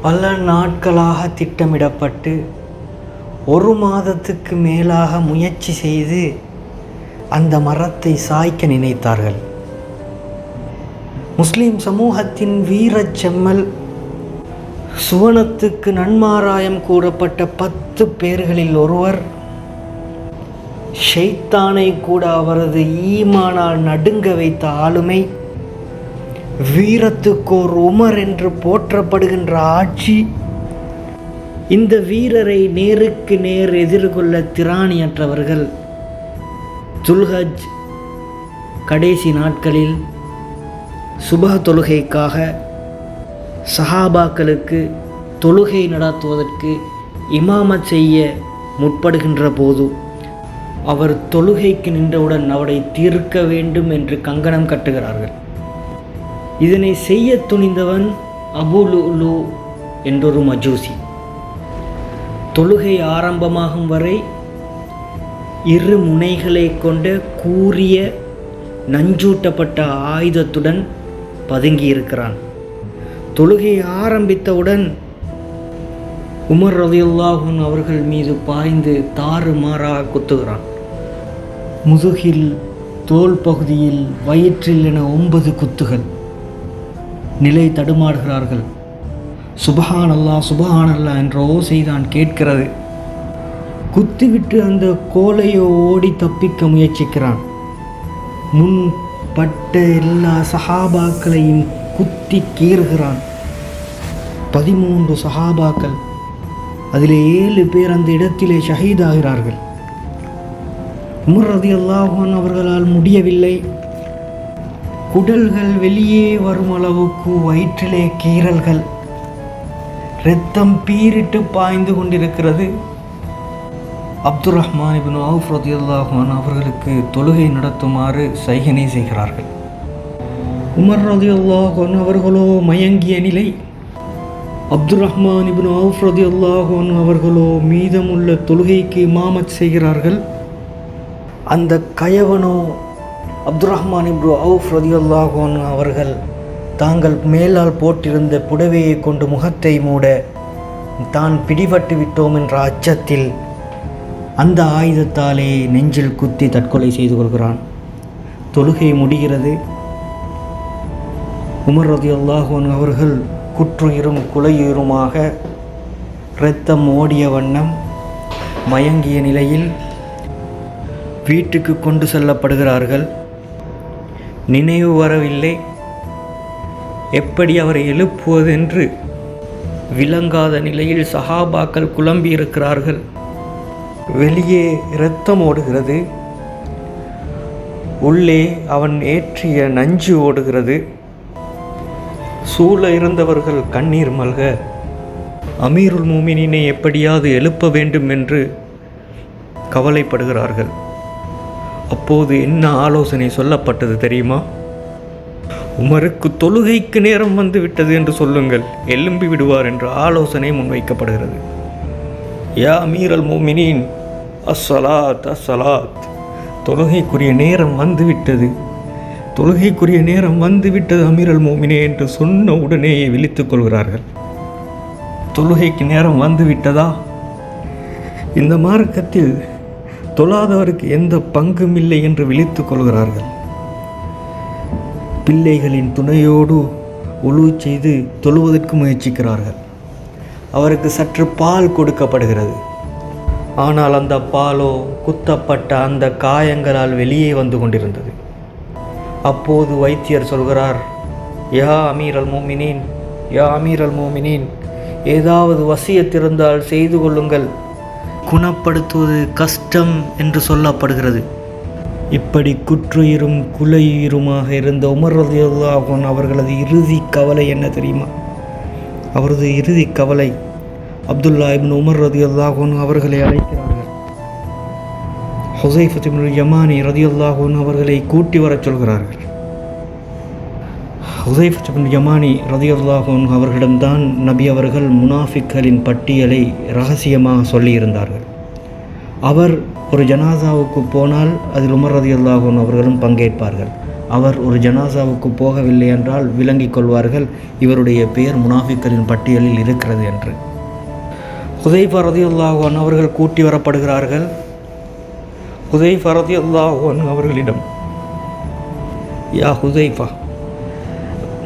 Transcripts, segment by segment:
பல நாட்களாக திட்டமிடப்பட்டு 1 மாதத்துக்கு மேலாக முயற்சி செய்து அந்த மரத்தை சாய்க்க நினைத்தார்கள். முஸ்லிம் சமூகத்தின் வீரச் செம்மல், சுவனத்துக்கு நன்மாராயம் கூறப்பட்ட 10 பேர்களில் ஒருவர், ஷைத்தானை கூட அவரது ஈமானால் நடுங்க வைத்த ஆளுமை, வீரத்துக்கோர் உமர் என்று போற்றப்படுகின்ற ஆட்சி, இந்த வீரரை நேருக்கு நேர் எதிர்கொள்ள திராணியற்றவர்கள் துல்ஹஜ் கடைசி நாட்களில் சுபஹ தொழுகைக்காக சஹாபாக்களுக்கு தொழுகை நடத்துவதற்கு இமாமத் செய்ய முற்படுகின்ற போது அவர் தொழுகைக்கு நின்றவுடன் அவரை தீர்க்க வேண்டும் என்று கங்கணம் கட்டுகிறார்கள். இதனை செய்ய துணிந்தவன் அபூ லுலு என்றொரு மஜூசி. தொழுகை ஆரம்பமாகும் வரை 2 முனைகளை கொண்ட கூரிய நஞ்சூட்டப்பட்ட ஆயுதத்துடன் பதுங்கியிருக்கிறான். தொழுகை ஆரம்பித்தவுடன் உமர் ரலியல்லாஹு அன்ஹு அவர்கள் மீது பாய்ந்து தாறுமாறாக குத்துகிறான். முதுகில், தோல் பகுதியில், வயிற்றில் என 9 குத்துகள். நிலை தடுமாறுகிறார்கள். சுபஹான் அல்லாஹ் சுபஹான் அல்லாஹ் என்ற ஓசைதான் கேட்கிறது. குத்திவிட்டு அந்த கோலையோ ஓடி தப்பிக்க முயற்சிக்கிறான். முன் பட்ட எல்லா சஹாபாக்களையும் குத்தி கீறுகிறான். 13 சஹாபாக்கள், அதில் 7 பேர் அந்த இடத்திலே ஷஹீதாகிறார்கள். உமர் ரலியல்லாஹு அன்ஹு அவர்களால் முடியவில்லை. குடல்கள் வெளியே வரும் அளவுக்கு வயிற்றிலே கீறல்கள், இரத்தம் பீரிட்டு பாய்ந்து கொண்டிருக்கிறது. அப்துர் ரஹ்மான் இப்னு அவுஃப் ரலியல்லாஹு அன்ஹு அவர்களுக்கு தொழுகை நடத்துமாறு சைகனை செய்கிறார்கள். உமர் ரலியல்லாஹு அன்ஹு அவர்களோ மயங்கிய நிலை. அப்துர் ரஹ்மான் இப்னு அவுஃப் ரலியல்லாஹு அன்ஹு அவர்களோ மீதமுள்ள தொழுகைக்கு இமாமத் செய்கிறார்கள். அந்த கயவனோ அப்துர் ரஹ்மான் இப்னு அவுஃப் ரலியல்லாஹு அன்ஹு அவர்கள் தாங்கள் மேலால் போட்டிருந்த புடவையை கொண்டு முகத்தை மூட தான் பிடிபட்டு விட்டோம் என்ற அச்சத்தில் அந்த ஆயுதத்தாலே நெஞ்சில் குத்தி தற்கொலை செய்து கொள்கிறான். தொழுகை முடிகிறது. உமர் ரலியல்லாஹு அன்ஹு அவர்கள் குற்றுயிரும் குலையுயிருமாக இரத்தம் ஓடிய வண்ணம் மயங்கிய நிலையில் வீட்டுக்கு கொண்டு செல்லப்படுகிறார்கள். நினைவு வரவில்லை. எப்படி அவரை எழுப்புவதென்று விளங்காத நிலையில் சஹாபாக்கள் குழம்பியிருக்கிறார்கள். வெளியே இரத்தம் ஓடுகிறது. உள்ளே அவன் ஏற்றிய நஞ்சு ஓடுகிறது. சூழ இருந்தவர்கள் கண்ணீர் மல்க அமீருல் மூமினீனை எப்படியாவது எழுப்ப வேண்டும் என்று கவலைப்படுகிறார்கள். அப்போது என்ன ஆலோசனை சொல்லப்பட்டது தெரியுமா? உமருக்கு தொழுகைக்கு நேரம் வந்து விட்டது என்று சொல்லுங்கள், எழும்பி விடுவார் என்ற ஆலோசனை முன்வைக்கப்படுகிறது. யா அமீரல் மூமினீன் அஸ்ஸலாத் அஸ்ஸலாத், தொழுகைக்குரிய நேரம் வந்துவிட்டது, தொழுகைக்குரிய நேரம் வந்துவிட்டது அமீரல் மூமினே என்று சொன்ன உடனேயே விழித்துக் கொள்கிறார்கள். தொழுகைக்கு நேரம் வந்துவிட்டதா? இந்த மார்க்கத்தில் தொழாதவருக்கு எந்த பங்கும் இல்லை என்று விழித்துக் கொள்கிறார்கள். பிள்ளைகளின் துணையோடு உழு செய்து தொழுவதற்கு முயற்சிக்கிறார்கள். அவருக்கு சற்று பால் கொடுக்கப்படுகிறது. ஆனால் அந்த பாலோ குத்தப்பட்ட அந்த காயங்களால் வெளியே வந்து கொண்டிருந்தது. அப்போது வைத்தியர் சொல்கிறார், யா அமீரல் மூமினீன், யா அமீரல் மூமினீன், ஏதாவது வசியத் இருந்தால் செய்து கொள்ளுங்கள், குணப்படுத்துவது கஷ்டம் என்று சொல்லப்படுகிறது. இப்படி குற்றுயிரும் குலையுயிருமாக இருந்த உமர் ரலியல்லாஹு அன்ஹு அவர்களது இறுதி கவலை என்ன தெரியுமா? அவரது இறுதி கவலை, அப்துல்லா இப்னு உமர் ரலியல்லாஹு அன்ஹு அவர்களை அழைக்கிறார்கள். ஹுஸைஃபத் இப்னுல் யமானி ரலியல்லாஹு அன்ஹு அவர்களை கூட்டி வரச் சொல்கிறார்கள். ஹுஸைஃபத் இப்னுல் யமானி ரலியல்லாஹு அன்ஹு அவர்களிடம்தான் நபி அவர்கள் முனாஃபிக்களின் பட்டியலை ரகசியமாக சொல்லியிருந்தார்கள். அவர் ஒரு ஜனாசாவுக்கு போனால் அதில் உமர் ரலியல்லாஹு அன்ஹு அவர்களும் பங்கேற்பார்கள். அவர் ஒரு ஜனாசாவுக்கு போகவில்லை என்றால் விளங்கிக் கொள்வார்கள் இவருடைய பெயர் முனாஃபிக்களின் பட்டியலில் இருக்கிறது என்று. ஹுதைஃபா ரலியல்லாஹு அன்ஹு அவர்கள் கூட்டி வரப்படுகிறார்கள். ஹுதைஃபா ரலியல்லாஹு அன்ஹு அவர்களிடம், யா ஹுதைஃபா,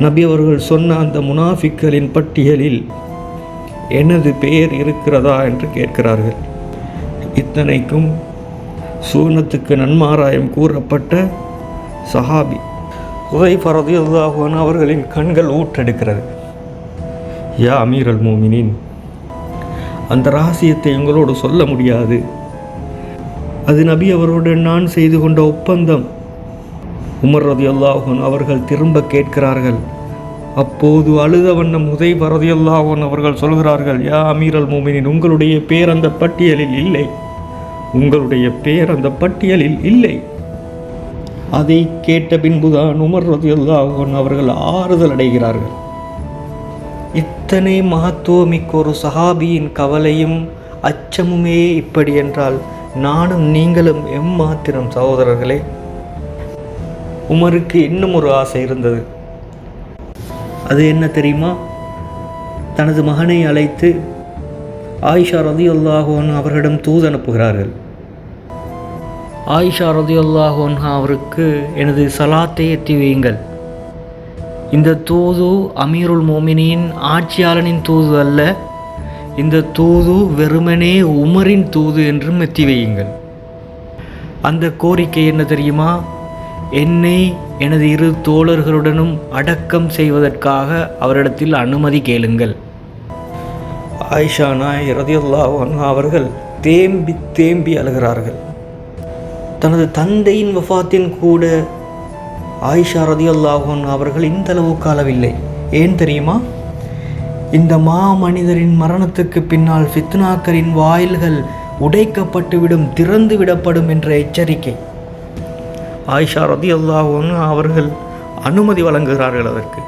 நபி அவர்கள் சொன்ன அந்த முனாஃபிக்களின் பட்டியலில் எனது பெயர் இருக்கிறதா என்று கேட்கிறார்கள். இத்தனைக்கும் சூனத்துக்கு நன்மாராயம் கூறப்பட்ட சஹாபி ஹுதைஃபா ரலியல்லாஹு அன்ஹு அவர்களின் கண்கள் ஊற்றெடுக்கிறது. யா அமீரல் மோமினின், அந்த ரகசியத்தை உங்களோடு சொல்ல முடியாது. அது நபி அவரோடு நான் செய்து கொண்ட ஒப்பந்தம். உமர் ரலியல்லாஹு அன்ஹு அவர்கள் திரும்ப கேட்கிறார்கள். அப்போது அழுத வண்ணம் ஹுதைஃபா ரலியல்லாஹு அன்ஹு அவர்கள் சொல்கிறார்கள், யா அமீரல் மோமினின், உங்களுடைய பேர் அந்த பட்டியலில் இல்லை, உங்களுடைய பேர் அந்த பட்டியலில் இல்லை. அதை கேட்ட பின்புதான் உமர் ரலியல்லாஹு அன்ஹு அவர்கள் ஆறுதல் அடைகிறார்கள். இத்தனை மகத்துவமிக்க ஒரு சஹாபியின் கவலையும் அச்சமுமே இப்படி என்றால் நானும் நீங்களும் எம்மாத்திரம் சகோதரர்களே. உமருக்கு இன்னும் ஒரு ஆசை இருந்தது. அது என்ன தெரியுமா? தனது மகனை அழைத்து ஆயிஷா ரலியல்லாஹு அன்ஹா அவர்களிடம் தூது அனுப்புகிறார்கள். ஆயிஷா ரலியல்லாஹு அன்ஹா அவருக்கு எனது சலாத்தை எத்தி வையுங்கள். இந்த தூது அமீருல் மோமினின் ஆட்சியாளனின் தூது அல்ல, இந்த தூது வெறுமனே உமரின் தூது என்றும் எத்தி வையுங்கள். அந்த கோரிக்கை என்ன தெரியுமா? என்னை எனது இரு தோழர்களுடனும் அடக்கம் செய்வதற்காக அவரிடத்தில் அனுமதி கேளுங்கள். ஆயிஷா நாய் ரலியல்லாஹு அன்ஹா அவர்கள் தேம்பி தேம்பி அழுகிறார்கள். தனது தந்தையின் வஃபாத்தின் கூட ஆயிஷா ரலியல்லாஹு அன்ஹா அவர்கள் இந்த அளவுக்கு அளவில்லை. ஏன் தெரியுமா? இந்த மனிதரின் மரணத்துக்கு பின்னால் ஃபித்னாக்களின் வாயில்கள் உடைக்கப்பட்டுவிடும், திறந்து விடப்படும் என்ற எச்சரிக்கை. ஆயிஷா ரலியல்லாஹு அன்ஹா அவர்கள் அனுமதி வழங்குகிறார்கள் அதற்கு.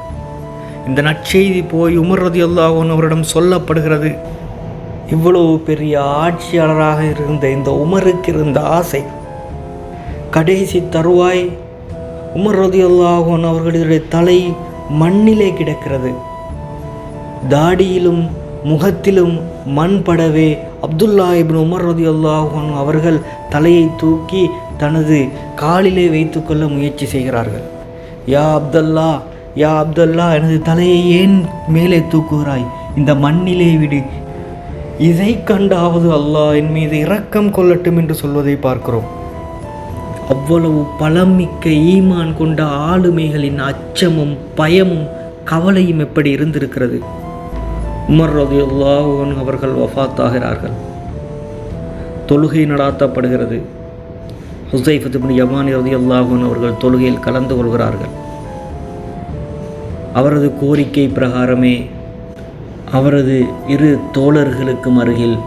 இந்த நற்செய்தி போய் உமர் ரலியல்லாஹு அன்ஹு அவரிடம் சொல்லப்படுகிறது. இவ்வளவு பெரிய ஆட்சியாளராக இருந்த இந்த உமருக்கு இருந்த ஆசை கடைசி தருவாய் உமர் ரலியல்லாஹு அன்ஹு அவர்களுடைய தலை மண்ணிலே கிடக்கிறது. தாடியிலும் முகத்திலும் மண் படவே அப்துல்லா இப்னு உமர் ரலியல்லாஹு அன்ஹு அவர்கள் தலையை தூக்கி தனது காலிலே வைத்துக்கொள்ள முயற்சி செய்கிறார்கள். யா அப்துல்லா, யா அப்துல்லா, எனது தலையை ஏன் மேலே தூக்குகிறாய்? இந்த மண்ணிலே விடு. இதை கண்டாவது அல்லாஹ் என் மீது இரக்கம் கொள்ளட்டும் என்று சொல்வதை பார்க்கிறோம். அவ்வளவு பலமிக்க ஈமான் கொண்ட ஆளுமைகளின் அச்சமும் பயமும் கவலையும் எப்படி இருந்திருக்கிறது. உமர் ரலியல்லாஹு அன்ஹு அவர்கள் வஃபாத்தாகிறார்கள். தொழுகை நடாத்தப்படுகிறது. ஹுஸைஃபா இப்னு யமானி ரலியல்லாஹு அன்ஹு அவர்கள் தொழுகையில் கலந்து கொள்கிறார்கள். அவரது கோரிக்கை பிரகாரமே அவரது இரு தோழர்களுக்கும் அருகில்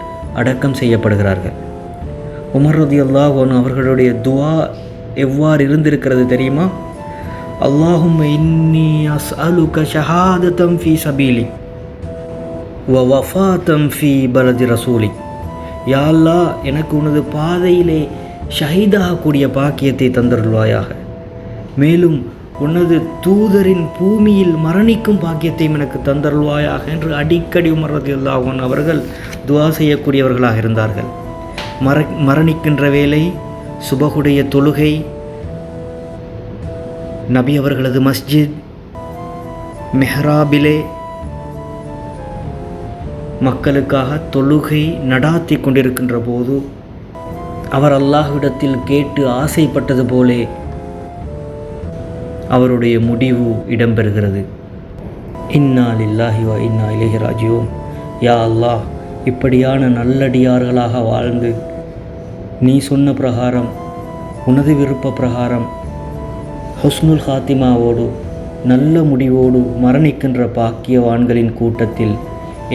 அடக்கம் செய்யப்படுகிறார்கள். உமர் ரலியல்லாஹு அன்ஹு அவர்களுடைய துஆ எவ்வாறு இருந்திருக்கிறது தெரியுமா? அல்லாஹும்ம இன்னி அஸ்அலுக ஷஹாதத்தம் ஃபீ சபீலி வ வஃபாத்தம் ஃபீ பலதி ரசூலி. யா அல்லாஹ், எனக்கு உனது பாதையிலே ஷஹீதாகக்கூடிய பாக்கியத்தை தந்தருள்வாயாக, மேலும் உனது தூதரின் பூமியில் மரணிக்கும் பாக்கியத்தையும் எனக்கு தந்தருள்வாயாக என்று அடிக்கடி உமர் ரலியல்லாஹு அன்ஹு அவர்கள் துஆ செய்யக்கூடியவர்களாக இருந்தார்கள். மரணிக்கின்ற வேளை, சுபகுடைய தொழுகை, நபி அவர்களது மஸ்ஜித் மெஹ்ராபிலே மக்களுக்காக தொழுகை நடாத்தி கொண்டிருக்கின்ற போது அவர் அல்லாஹ்விடத்தில் கேட்டு ஆசைப்பட்டது போலே அவருடைய முடிவு இடம்பெறுகிறது. இன்னா லில்லாஹி வ இன்னா இலைஹி ராஜிஊன். யா அல்லாஹ், இப்படியான நல்லடியார்களாக வாழ்ந்து நீ சொன்ன பிரகாரம், உனது விருப்ப பிரகாரம் ஹுஸ்னுல் ஹாத்திமாவோடு நல்ல முடிவோடு மரணிக்கின்ற பாக்கியவான்களின் கூட்டத்தில்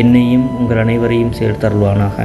என்னையும் உங்கள் அனைவரையும் சேர்த்தருள்வானாக.